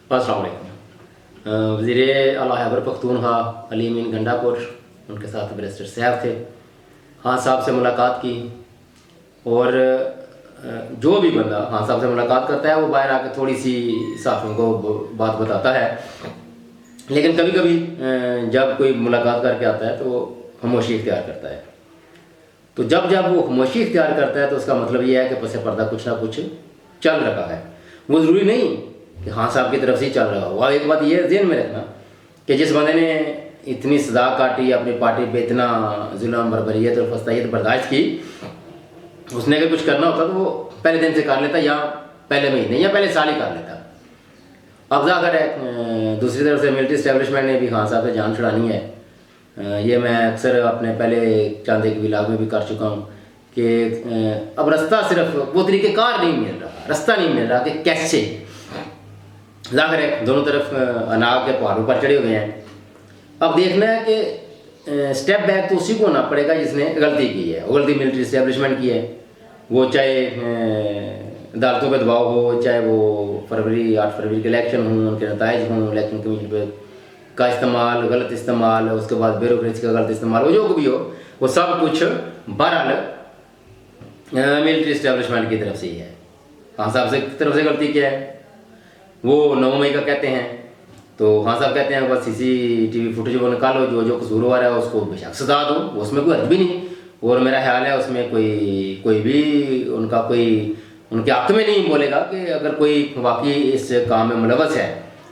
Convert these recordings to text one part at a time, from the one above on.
अस्सलाम वालेकुम। वज़ीर आला खैबर पख्तूनख्वा अली अमीन गंडापुर, उनके साथ बैरिस्टर साहब थे। हाँ साहब से मुलाकात की और जो भी बंदा हाँ साहब से मुलाकात करता है वो बाहर आकर थोड़ी सी साथियों को बात बताता है, लेकिन कभी कभी जब कोई मुलाकात करके आता है तो वो खामोशी इख्तियार करता है। तो जब जब वो खामोशी इख्तियार करता है तो उसका मतलब ये है कि पसे पर्दा कुछ ना कुछ चल रहा है। वो ज़रूरी नहीं कि हाँ साहब की तरफ से ही चल रहा हो। और एक बात ये ज़हन में रखना कि जिस बंदे ने इतनी सजा काटी, अपनी पार्टी पे इतना जुल्म बर्बरियत और फस्तायत बर्दाश्त की, उसने अगर कुछ करना होता तो वो पहले दिन से कर लेता, या पहले महीने या पहले साल ही कर लेता। अब जाकर दूसरी तरफ से मिलिट्री इस्टेब्लिशमेंट ने भी खान साहब से जान छुड़ानी है। ये मैं अक्सर अपने पहले चांदे के विलाग में भी कर चुका हूँ कि अब रास्ता सिर्फ वो तरीक़ेकार नहीं मिल रहा, रास्ता नहीं मिल रहा कि कैसे। जाहिर है दोनों तरफ अनाग के पहाड़ों पर चढ़े हुए हैं। अब देखना है कि स्टेप बैक तो उसी को होना पड़ेगा जिसने गलती की है। वो गलती मिलिट्री इस्टेब्लिशमेंट की है, वो चाहे अदालतों पर दबाव हो, चाहे वो 8 फरवरी के इलेक्शन हों, उनके नताइज हों, इलेक्शन कमीशन का इस्तेमाल, गलत इस्तेमाल, उसके बाद ब्यूरोक्रेसी का गलत इस्तेमाल, वो जो भी हो, वो सब कुछ बहरहाल मिलिट्री इस्टेब्लिशमेंट की तरफ से ही है। खान साहब से तरफ से गलती क्या है, वो 9 मई का कहते हैं तो खान साहब कहते हैं बस CCTV फुटेज वो निकालो, जो जो कसूरवार है उसको बेशक सजा दो, उसमें कोई हद भी नहीं। और मेरा ख्याल है उसमें कोई भी उनके हक में नहीं बोलेगा कि अगर कोई वाकई इस काम में मुलवस है।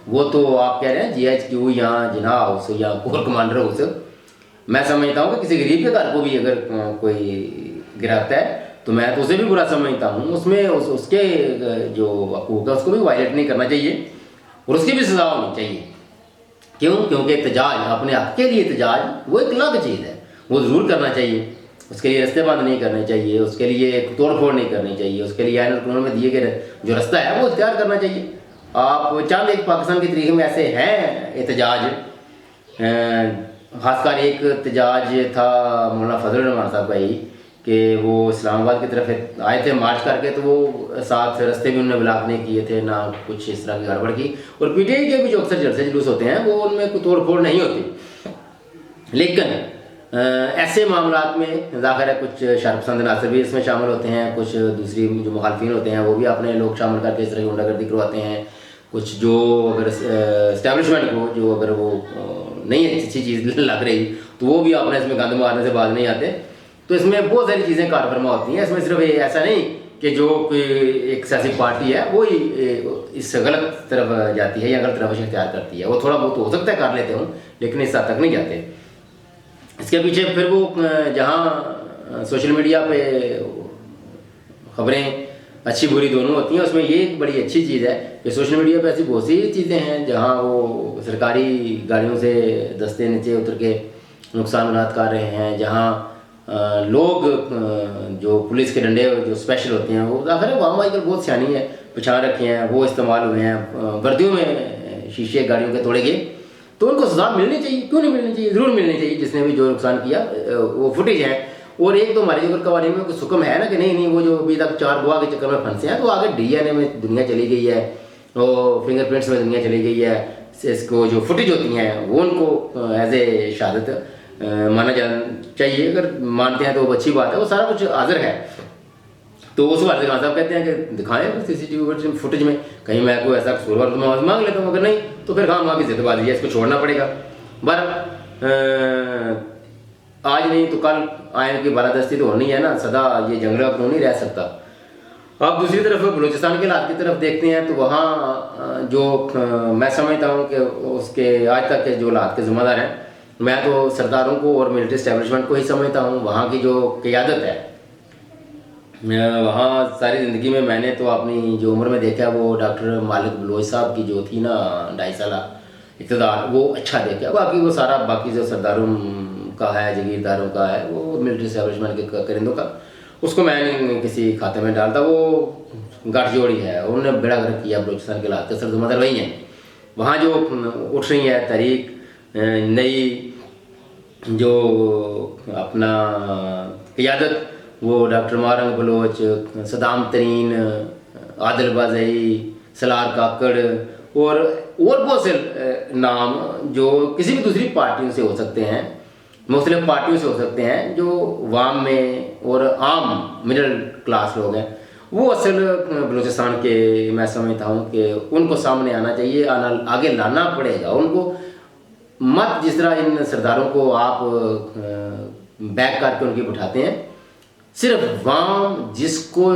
वो तो आप कह रहे हैं GHQ या जिना हाउस या कोर कमांडर हाउस, मैं समझता हूँ कि किसी गरीब के घर को भी अगर कोई गिराता है तो मैं तो उसे भी बुरा समझता हूँ। उसमें उसके जो हकूक़ है उसको भी वायलेट नहीं करना चाहिए और उसकी भी सजा होनी चाहिए। क्यों? क्योंकि एहतजाज, अपने हक के लिए एहतजाज वो एक अलग चीज़ है, वो ज़रूर करना चाहिए। उसके लिए रास्ते बंद नहीं करने चाहिए, उसके लिए तोड़ फोड़ नहीं करनी चाहिए, उसके लिए आइन और कानून में दिए गए जो रास्ता है वो इख्तियार करना चाहिए। आप चंद एक पाकिस्तान की तरीक़े में ऐसे हैं एहतजाज, खासकर एक एहतजाज था मौलाना फजल रहमान साहब का ही कि वो इस्लामाबाद की तरफ आए थे मार्च करके, तो वो साथ रास्ते भी उन्होंने ब्लॉक नहीं किए थे, ना कुछ इस तरह की गड़बड़ की। और PTI के भी जो अक्सर जलसे जुलूस होते हैं वो उनमें कोई तोड़ फोड़ नहीं होती। लेकिन ऐसे मामलात में ज़ाहिर है कुछ शरपसंद नासर भी इसमें शामिल होते हैं, कुछ दूसरी जो मुखालफिन होते हैं वो भी अपने लोग शामिल करके इस तरह की गुंडागर्दी करवाते हैं। कुछ जो अगर इस्टेब्लिशमेंट को जो अगर वो नहीं अच्छी चीज़ लग रही तो वो भी अपने इसमें गंद मारने से बाज नहीं आते। तो इसमें बहुत सारी चीज़ें कारफरमा होती हैं। इसमें सिर्फ ऐसा नहीं कि जो कोई एक सियासी पार्टी है वो ही इस गलत तरफ जाती है या गलत रवश इख्तियार करती है। वो थोड़ा बहुत हो सकता है कर लेते हों, लेकिन इस हद तक नहीं जाते। इसके पीछे फिर वो जहाँ सोशल मीडिया पे खबरें अच्छी बुरी दोनों होती हैं, उसमें ये एक बड़ी अच्छी चीज़ है कि सोशल मीडिया पे ऐसी बहुत सी चीज़ें हैं जहाँ वो सरकारी गाड़ियों से दस्ते नीचे उतर के नुकसान कर रहे हैं, जहाँ लोग जो पुलिस के डंडे जो स्पेशल होते हैं वो आखिर वहाँ आजकल बहुत सियानी है पछाड़ रखे हैं, वो इस्तेमाल हुए हैं। वर्दियों में शीशे गाड़ियों के तोड़े गए तो उनको सजा मिलनी चाहिए। क्यों नहीं मिलनी चाहिए? ज़रूर मिलनी चाहिए। जिसने भी जो नुकसान किया वो फुटेज है। और एक तो हमारे अगर कवानीन में कुछ हुक्म है ना कि नहीं वो जो अभी तक 4 गवाह के चक्कर में फंसे हैं तो आगे DNA में दुनिया चली गई है, और फिंगरप्रिंट्स में दुनिया चली गई है। इसको जो फुटेज होती हैं वो उनको एज ए शहादत माना जाना चाहिए। अगर मानते हैं तो वो अच्छी बात है, वो सारा कुछ हाजिर है। तो उस बार खान साहब कहते हैं कि दिखाएं CCTV फुटेज में, कहीं मैं कोई ऐसा कसूरवार तो मैं मांग लेता हूँ, अगर नहीं तो फिर खाम की जिद्दबाजी है, इसको छोड़ना पड़ेगा। आज नहीं तो कल आयन की बालादस्ती तो होनी है ना, सदा ये जंगल अपनों नहीं रह सकता। अब दूसरी तरफ बलूचिस्तान के हालात की तरफ देखते हैं तो वहाँ जो मैं समझता हूँ कि उसके आज तक के जो हालात के ज़िम्मेदार हैं, मैं तो सरदारों को और मिलिट्री इस्टेब्लिशमेंट को ही समझता हूँ। वहाँ की जो क़यादत है, वहाँ सारी ज़िंदगी में मैंने तो अपनी जो उम्र में देखा वो डॉक्टर मालिक बलोच साहब की जो थी ना 2.5 साल इक़्तिदार, वो अच्छा देखा। बाकी वो सारा बाकी जो सरदारों का है, जगीरदारों का है, वो मिलिट्री इस्टेब्लिशमेंट के करिंदों का, उसको मैं नहीं किसी खाते में डालता। वो गठजोड़ी है, उन्होंने बेड़ा गर्क किया बलूचिस्तान के हालात के असर ज़िम्मेदार वही हैं। वहाँ जो उठ रही है तहरीक नई जो अपना क़यादत, वो डॉक्टर मारंग बलोच, सदाम तरीन, आदिल बाज़ई, सलार काकड़ और बहुत से नाम जो किसी भी दूसरी पार्टियों से हो सकते हैं, मुख्तलिफ पार्टियों से हो सकते हैं, जो वाम में और आम मिडिल क्लास लोग हैं, वो असल बलूचिस्तान के मैं समझता हूँ कि उनको सामने आना चाहिए, आगे लाना पड़ेगा उनको। मत जिस तरह इन सरदारों को आप बैक करके उनकी बिठाते हैं, सिर्फ वाम जिसको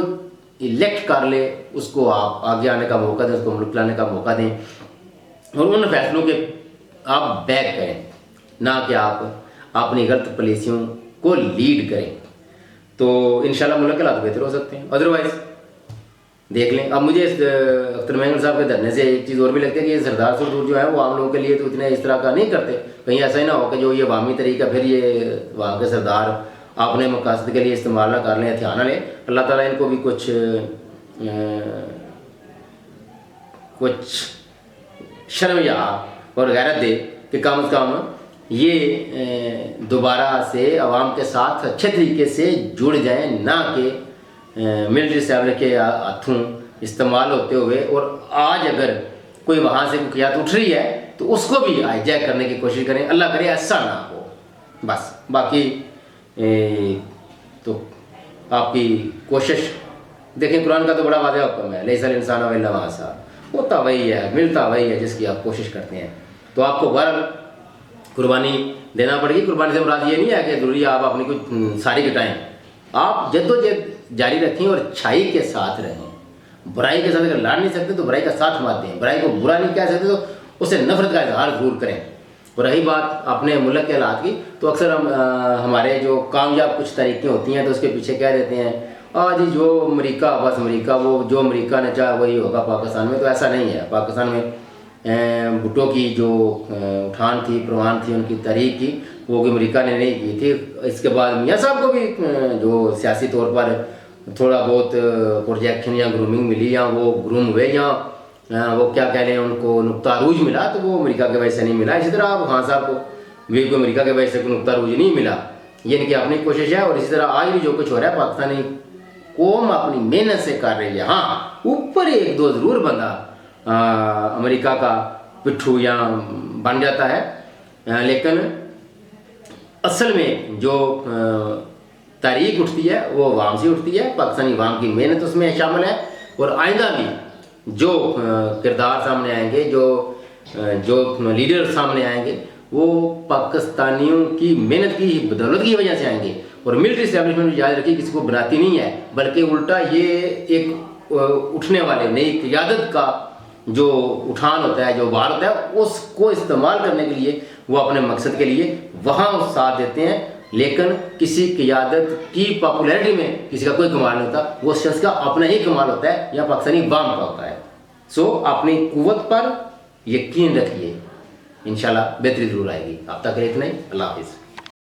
इलेक्ट कर ले उसको आप आगे आने का मौका दें, उसको मुल्क लाने का मौका दें और उन फैसलों के आप बैक करें, ना कि आप अपनी गलत पॉलिसियों को लीड करें। तो इंशाल्लाह मुल्क के हालात बेहतर हो सकते हैं। अदरवाइज देख लें। अब मुझे अख्तर महंगल साहब के धरने से एक चीज़ और भी लगती है कि ये सरदार सुरदूर जो है वो आम लोगों के लिए तो इतने इस तरह का नहीं करते, कहीं ऐसा ही ना हो कि जो ये वामी तरीका फिर ये वहाँ के सरदार अपने मकासद के लिए इस्तेमाल ना कर लें, हथियार ना लें। अल्लाह ताला इनको भी कुछ शर्म या और गैरत दे कि कम से कम ये दोबारा से अवाम के साथ अच्छे तरीके से जुड़ जाएं, ना कि मिलिट्री स्टैब्लिश के हाथों इस्तेमाल होते हुए। और आज अगर कोई वहाँ से क़ियादत उठ रही है तो उसको भी हाईजैक करने की कोशिश करें, अल्लाह करे ऐसा ना हो। बस बाकी तो आपकी कोशिश देखें, कुरान का तो बड़ा वाज़ेह हुक्म है, लैसल इंसान इल्ला मा सा, होता वही है, मिलता वही है जिसकी आप कोशिश करते हैं। तो आपको बहरहाल कुर्बानी देना पड़ेगी। कुर्बानी से मुराद ये नहीं है कि ज़रूरी आप अपनी कुछ सारी घटाएं, आप जद्दोजहद जारी रखें और अच्छाई के साथ रहें। बुराई के साथ अगर लड़ नहीं सकते तो बुराई का साथ मत दें, बुराई को बुरा नहीं कह सकते तो उससे नफरत का इजहार जरूर करें। और रही बात अपने मुल्क के हालात की, तो अक्सर हमारे जो कामयाब कुछ तरीक़े होती हैं तो उसके पीछे कह देते हैं आज जो अमरीका, बस अमरीका, वो जो अमरीका ने चाहा वही होगा पाकिस्तान में। तो ऐसा नहीं है। पाकिस्तान में भुट्टो की जो उठान थी, प्रवान थी, उनकी तहरीक की, वो भी अमरीका ने नहीं की थी। इसके बाद मियाँ साहब को भी जो सियासी तौर पर थोड़ा बहुत प्रोजेक्शन या ग्रूमिंग मिली, या वो ग्रूम हुए, या वो क्या कह लें उनको नुक्ता अरूज मिला, तो वो अमेरिका के वजह से नहीं मिला। इसी तरह आप खान साहब को भी कोई अमेरिका के वजह से कोई नुक्ता अरूज नहीं मिला, ये इनकी अपनी कोशिश है। और इसी तरह आज भी जो कुछ हो रहा है पाकिस्तानी कौम अपनी मेहनत से कर रही है। हाँ, ऊपर एक दो ज़रूर बंदा अमेरिका का पिट्ठू या बन जाता है, लेकिन असल में जो तारीख उठती है वो वाम से उठती है, पाकिस्तानी वाम की मेहनत उसमें शामिल है। और आइंदा भी जो किरदार सामने आएंगे, जो लीडर सामने आएंगे, वो पाकिस्तानियों की मेहनत की बदौलत की वजह से आएंगे। और मिलिट्री इस्टेब्लिशमेंट याद रखिए किसी को बनाती नहीं है, बल्कि उल्टा ये एक उठने वाले नई क़ियादत का जो उठान होता है, जो वार होता है, उसको इस्तेमाल करने के लिए वो अपने मकसद के लिए वहाँ साथ देते हैं। लेकिन किसी क़ियादत की पॉपुलैरिटी में किसी का कोई कमाल नहीं होता, वो शख्स का अपना ही कमाल होता है या पाकिस्तानी वाम का होता है। सो अपनी कुव्वत पर यकीन रखिए, इंशाल्लाह बेहतरी जरूर आएगी। अब तक इतना ही, अल्लाह हाफिज़।